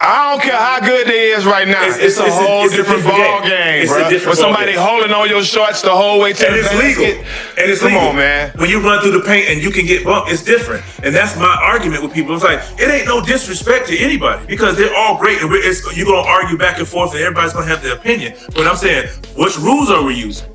I don't care how good they is right now. It's a whole different ball game, bro. With somebody holding on your shorts the whole way to the basket. Legal. And it's Come legal. on, man. When you run through the paint and you can get bumped, it's different. And that's my argument with people. It's like, it ain't no disrespect to anybody because they're all great. And you're going to argue back and forth and everybody's going to have their opinion. But I'm saying, which rules are we using?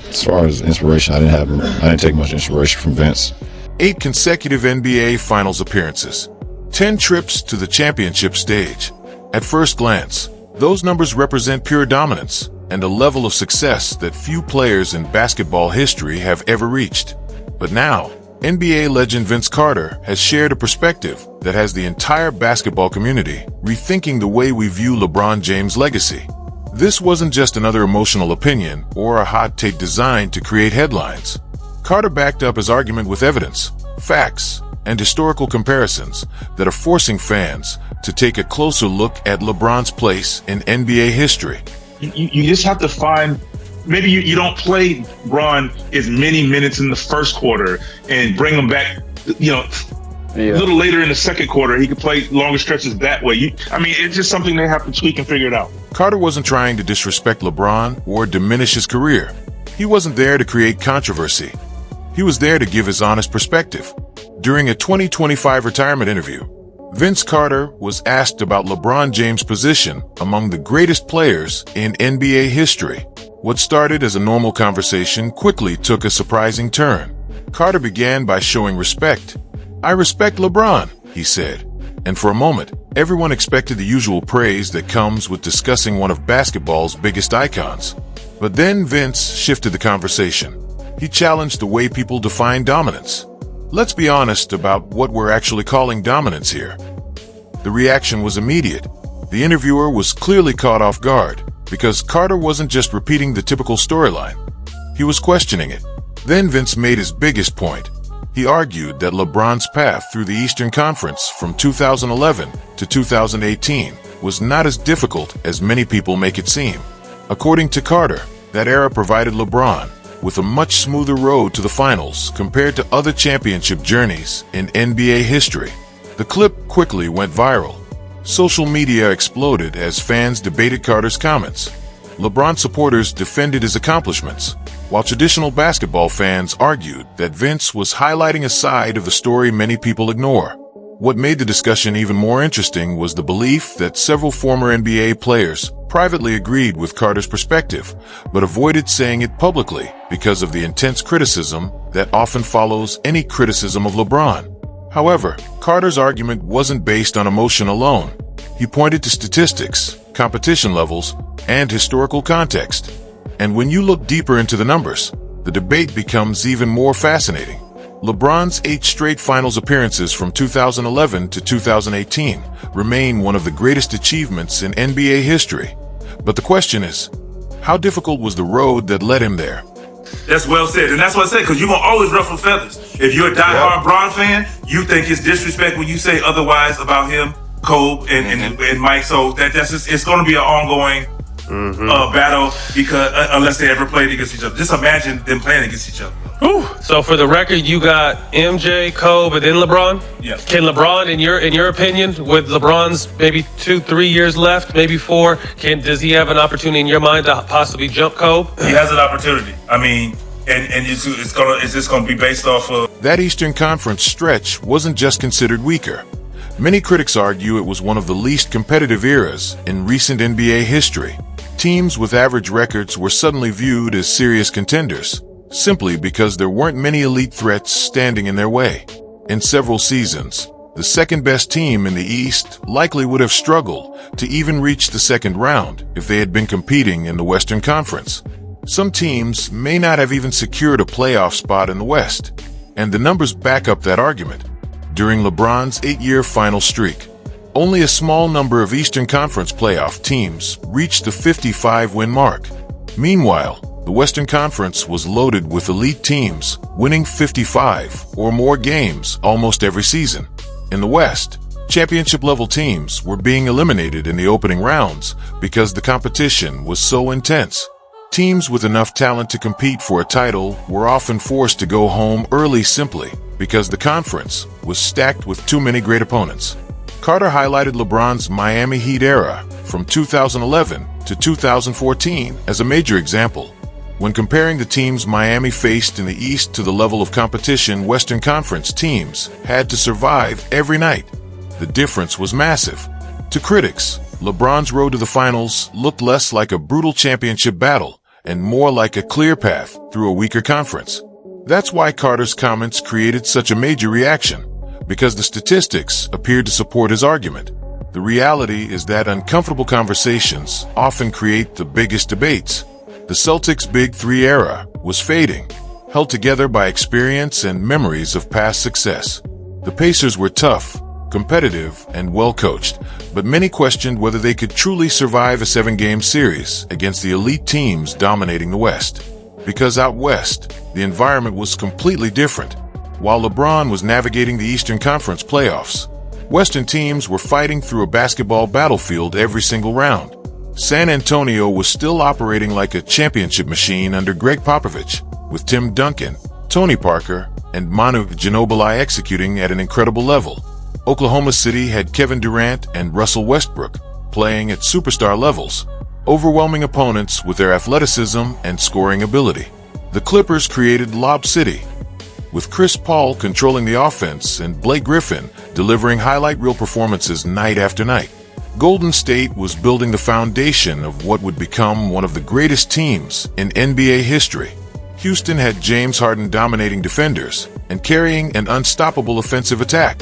As far as inspiration, I didn't take much inspiration from Vince. 8 consecutive NBA Finals appearances. 10 trips to the championship stage. At first glance, those numbers represent pure dominance and a level of success that few players in basketball history have ever reached. But now, NBA legend Vince Carter has shared a perspective that has the entire basketball community rethinking the way we view LeBron James' legacy. This wasn't just another emotional opinion or a hot take designed to create headlines. Carter backed up his argument with evidence, facts, and historical comparisons that are forcing fans to take a closer look at LeBron's place in NBA history. You just have to find, maybe you don't play LeBron as many minutes in the first quarter and bring him back, a little later in the second quarter. He could play longer stretches that way. It's just something they have to tweak and figure it out. Carter wasn't trying to disrespect LeBron or diminish his career. He wasn't there to create controversy. He was there to give his honest perspective. During a 2025 retirement interview, Vince Carter was asked about LeBron James' position among the greatest players in NBA history. What started as a normal conversation quickly took a surprising turn. Carter began by showing respect. "I respect LeBron," he said. And for a moment, everyone expected the usual praise that comes with discussing one of basketball's biggest icons. But then Vince shifted the conversation. He challenged the way people define dominance. Let's be honest about what we're actually calling dominance here. The reaction was immediate. The interviewer was clearly caught off guard because Carter wasn't just repeating the typical storyline. He was questioning it. Then Vince made his biggest point. He argued that LeBron's path through the Eastern Conference from 2011 to 2018 was not as difficult as many people make it seem. According to Carter, that era provided LeBron with a much smoother road to the finals compared to other championship journeys in NBA history. The clip quickly went viral. Social media exploded as fans debated Carter's comments. LeBron supporters defended his accomplishments, while traditional basketball fans argued that Vince was highlighting a side of the story many people ignore. What made the discussion even more interesting was the belief that several former NBA players privately agreed with Carter's perspective, but avoided saying it publicly because of the intense criticism that often follows any criticism of LeBron. However, Carter's argument wasn't based on emotion alone. He pointed to statistics, competition levels, and historical context. And when you look deeper into the numbers, the debate becomes even more fascinating. LeBron's 8 straight finals appearances from 2011 to 2018 remain one of the greatest achievements in NBA history. But the question is, how difficult was the road that led him there? That's well said. And that's what I said, because you're going to always ruffle feathers. If you're a diehard Bron fan, you think it's disrespect when you say otherwise about him, Kobe, and Mike. So that's just, it's going to be an ongoing battle because unless they ever played against each other. Just imagine them playing against each other. Ooh. So for the record, you got MJ, Kobe, and then LeBron? Yes. Can LeBron, in your opinion, with LeBron's maybe 2-3 years left, maybe 4, does he have an opportunity in your mind to possibly jump Kobe? He has an opportunity. I mean, and it's just gonna be based off of that Eastern Conference stretch wasn't just considered weaker. Many critics argue it was one of the least competitive eras in recent NBA history. Teams with average records were suddenly viewed as serious contenders, simply because there weren't many elite threats standing in their way. In several seasons, the second-best team in the East likely would have struggled to even reach the second round if they had been competing in the Western Conference. Some teams may not have even secured a playoff spot in the West, and the numbers back up that argument. During LeBron's 8-year final streak, only a small number of Eastern Conference playoff teams reached the 55-win mark. Meanwhile, the Western Conference was loaded with elite teams, winning 55 or more games almost every season. In the West, championship-level teams were being eliminated in the opening rounds because the competition was so intense. Teams with enough talent to compete for a title were often forced to go home early simply because the conference was stacked with too many great opponents. Carter highlighted LeBron's Miami Heat era from 2011 to 2014 as a major example. When comparing the teams Miami faced in the East to the level of competition Western Conference teams had to survive every night, the difference was massive. To critics, LeBron's road to the finals looked less like a brutal championship battle and more like a clear path through a weaker conference. That's why Carter's comments created such a major reaction, because the statistics appeared to support his argument. The reality is that uncomfortable conversations often create the biggest debates. The Celtics' Big Three era was fading, held together by experience and memories of past success. The Pacers were tough, competitive, and well-coached, but many questioned whether they could truly survive a 7-game series against the elite teams dominating the West. Because out West, the environment was completely different. While LeBron was navigating the Eastern Conference playoffs, Western teams were fighting through a basketball battlefield every single round. San Antonio was still operating like a championship machine under Greg Popovich, with Tim Duncan, Tony Parker, and Manu Ginobili executing at an incredible level. Oklahoma City had Kevin Durant and Russell Westbrook playing at superstar levels, overwhelming opponents with their athleticism and scoring ability. The Clippers created Lob City, with Chris Paul controlling the offense and Blake Griffin delivering highlight reel performances night after night. Golden State was building the foundation of what would become one of the greatest teams in NBA history. Houston had James Harden dominating defenders and carrying an unstoppable offensive attack.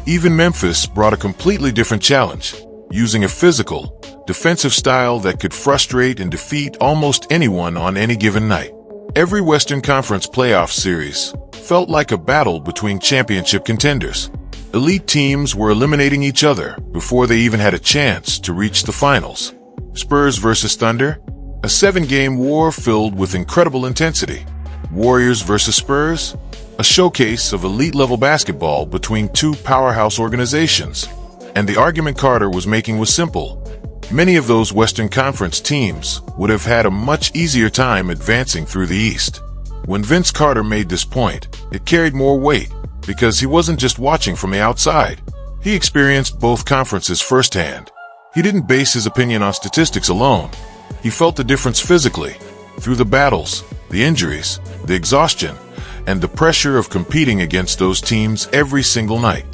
Even Memphis brought a completely different challenge, using a physical, defensive style that could frustrate and defeat almost anyone on any given night. Every Western Conference playoff series felt like a battle between championship contenders. Elite teams were eliminating each other before they even had a chance to reach the finals. Spurs versus Thunder, a 7-game war filled with incredible intensity. Warriors versus Spurs, a showcase of elite-level basketball between two powerhouse organizations. And the argument Carter was making was simple. Many of those Western Conference teams would have had a much easier time advancing through the East. When Vince Carter made this point, it carried more weight because he wasn't just watching from the outside. He experienced both conferences firsthand. He didn't base his opinion on statistics alone. He felt the difference physically, through the battles, the injuries, the exhaustion, and the pressure of competing against those teams every single night.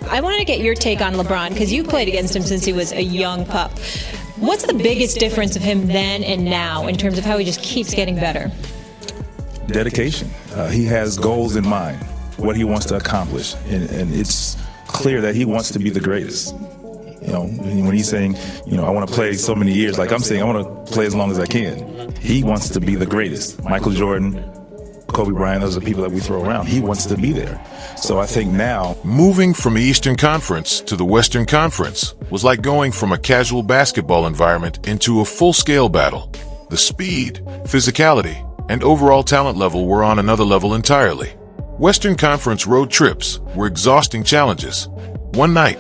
I wanted to get your take on LeBron because you've played against him since he was a young pup. What's the biggest difference of him then and now in terms of how he just keeps getting better? Dedication. He has goals in mind, what he wants to accomplish, and it's clear that he wants to be the greatest. You know, when he's saying, I want to play so many years, like I'm saying, I want to play as long as I can. He wants to be the greatest. Michael Jordan, Kobe Bryant, those are the people that we throw around. He wants to be there. So I think now, moving from the Eastern Conference to the Western Conference was like going from a casual basketball environment into a full-scale battle. The speed, physicality, and overall talent level were on another level entirely. Western Conference road trips were exhausting challenges. One night,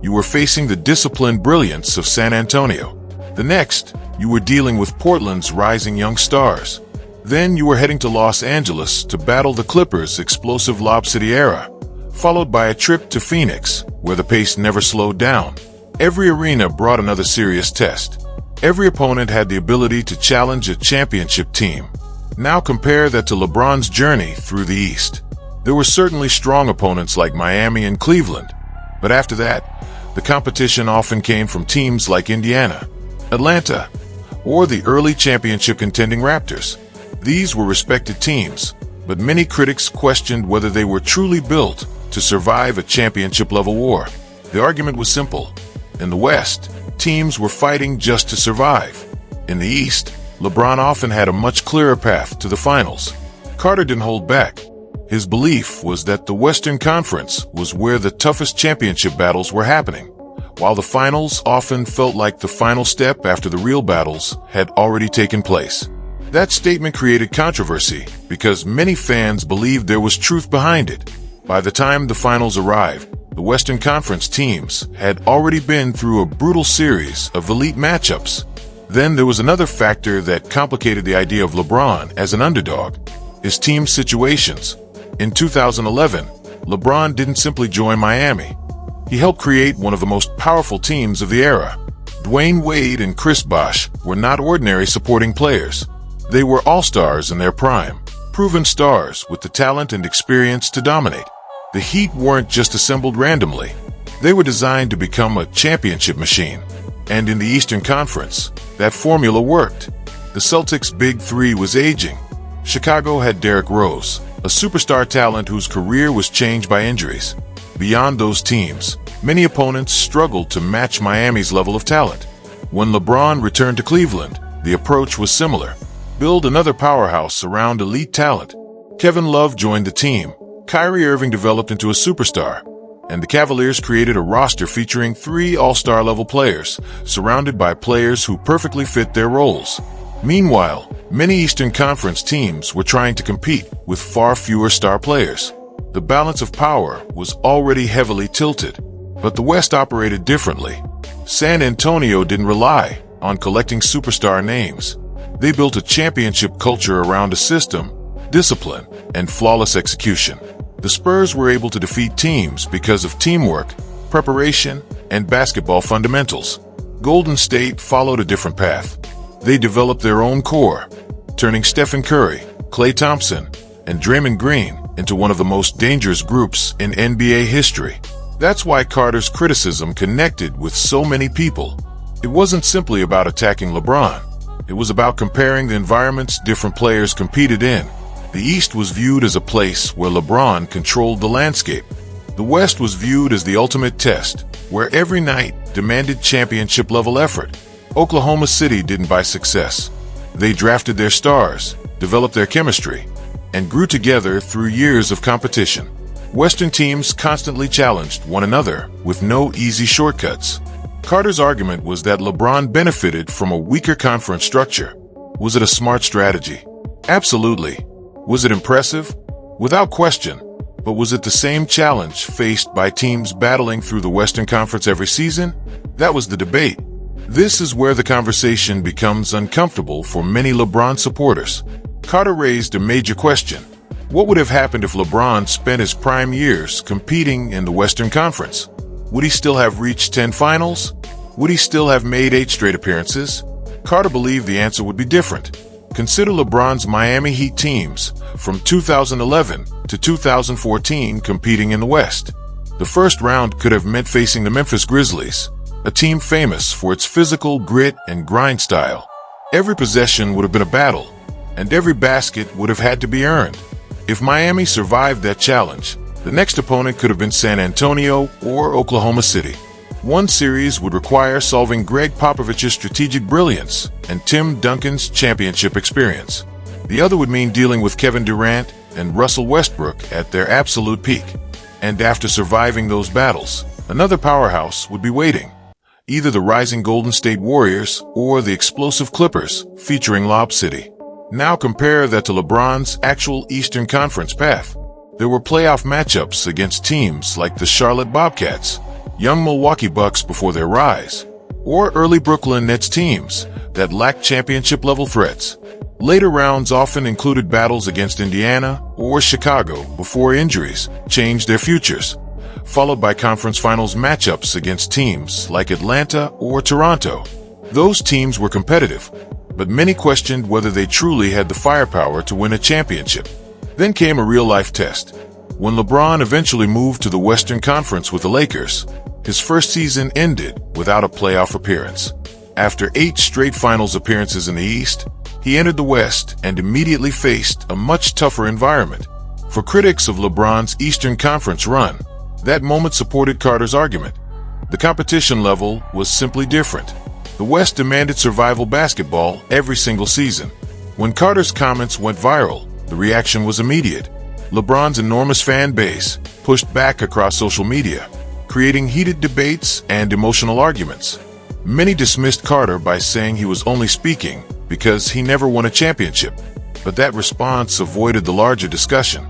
you were facing the disciplined brilliance of San Antonio. The next, you were dealing with Portland's rising young stars. Then you were heading to Los Angeles to battle the Clippers' explosive Lob City era, followed by a trip to Phoenix, where the pace never slowed down. Every arena brought another serious test. Every opponent had the ability to challenge a championship team. Now compare that to LeBron's journey through the East. There were certainly strong opponents like Miami and Cleveland, but after that, the competition often came from teams like Indiana, Atlanta, or the early championship contending Raptors. These were respected teams, but many critics questioned whether they were truly built to survive a championship-level war. The argument was simple. In the West, teams were fighting just to survive. In the East, LeBron often had a much clearer path to the finals. Carter didn't hold back. His belief was that the Western Conference was where the toughest championship battles were happening, while the finals often felt like the final step after the real battles had already taken place. That statement created controversy because many fans believed there was truth behind it. By the time the finals arrived, the Western Conference teams had already been through a brutal series of elite matchups. Then there was another factor that complicated the idea of LeBron as an underdog: his team's situations. In 2011, LeBron didn't simply join Miami. He helped create one of the most powerful teams of the era. Dwayne Wade and Chris Bosh were not ordinary supporting players. They were all-stars in their prime, proven stars with the talent and experience to dominate. The Heat weren't just assembled randomly. They were designed to become a championship machine. And in the Eastern Conference, that formula worked. The Celtics' Big Three was aging. Chicago had Derrick Rose, a superstar talent whose career was changed by injuries. Beyond those teams, many opponents struggled to match Miami's level of talent. When LeBron returned to Cleveland, the approach was similar. Build another powerhouse around elite talent. Kevin Love joined the team. Kyrie Irving developed into a superstar. And the Cavaliers created a roster featuring 3 all-star level players, surrounded by players who perfectly fit their roles. Meanwhile, many Eastern Conference teams were trying to compete with far fewer star players. The balance of power was already heavily tilted, but the West operated differently. San Antonio didn't rely on collecting superstar names. They built a championship culture around a system, discipline, and flawless execution. The Spurs were able to defeat teams because of teamwork, preparation, and basketball fundamentals. Golden State followed a different path. They developed their own core, turning Stephen Curry, Klay Thompson, and Draymond Green into one of the most dangerous groups in NBA history. That's why Carter's criticism connected with so many people. It wasn't simply about attacking LeBron. It was about comparing the environments different players competed in. The East was viewed as a place where LeBron controlled the landscape. The West was viewed as the ultimate test, where every night demanded championship-level effort. Oklahoma City didn't buy success. They drafted their stars, developed their chemistry, and grew together through years of competition. Western teams constantly challenged one another with no easy shortcuts. Carter's argument was that LeBron benefited from a weaker conference structure. Was it a smart strategy? Absolutely. Was it impressive? Without question. But was it the same challenge faced by teams battling through the Western Conference every season? That was the debate. This is where the conversation becomes uncomfortable for many LeBron supporters. Carter raised a major question. What would have happened if LeBron spent his prime years competing in the Western Conference? Would he still have reached 10 finals? Would he still have made 8 straight appearances? Carter believed the answer would be different. Consider LeBron's Miami Heat teams from 2011 to 2014 competing in the West. The first round could have meant facing the Memphis Grizzlies, a team famous for its physical grit and grind style. Every possession would have been a battle, and every basket would have had to be earned. If Miami survived that challenge, the next opponent could have been San Antonio or Oklahoma City. One series would require solving Greg Popovich's strategic brilliance and Tim Duncan's championship experience. The other would mean dealing with Kevin Durant and Russell Westbrook at their absolute peak. And after surviving those battles, another powerhouse would be waiting. Either the rising Golden State Warriors or the explosive Clippers featuring Lob City. Now compare that to LeBron's actual Eastern Conference path. There were playoff matchups against teams like the Charlotte Bobcats, young Milwaukee Bucks before their rise, or early Brooklyn Nets teams that lacked championship-level threats. Later rounds often included battles against Indiana or Chicago before injuries changed their futures, followed by conference finals matchups against teams like Atlanta or Toronto. Those teams were competitive, but many questioned whether they truly had the firepower to win a championship. Then came a real-life test. When LeBron eventually moved to the Western Conference with the Lakers, his first season ended without a playoff appearance. After 8 straight finals appearances in the East, he entered the West and immediately faced a much tougher environment. For critics of LeBron's Eastern Conference run, that moment supported Carter's argument. The competition level was simply different. The West demanded survival basketball every single season. When Carter's comments went viral, the reaction was immediate. LeBron's enormous fan base pushed back across social media, creating heated debates and emotional arguments. Many dismissed Carter by saying he was only speaking because he never won a championship. But that response avoided the larger discussion.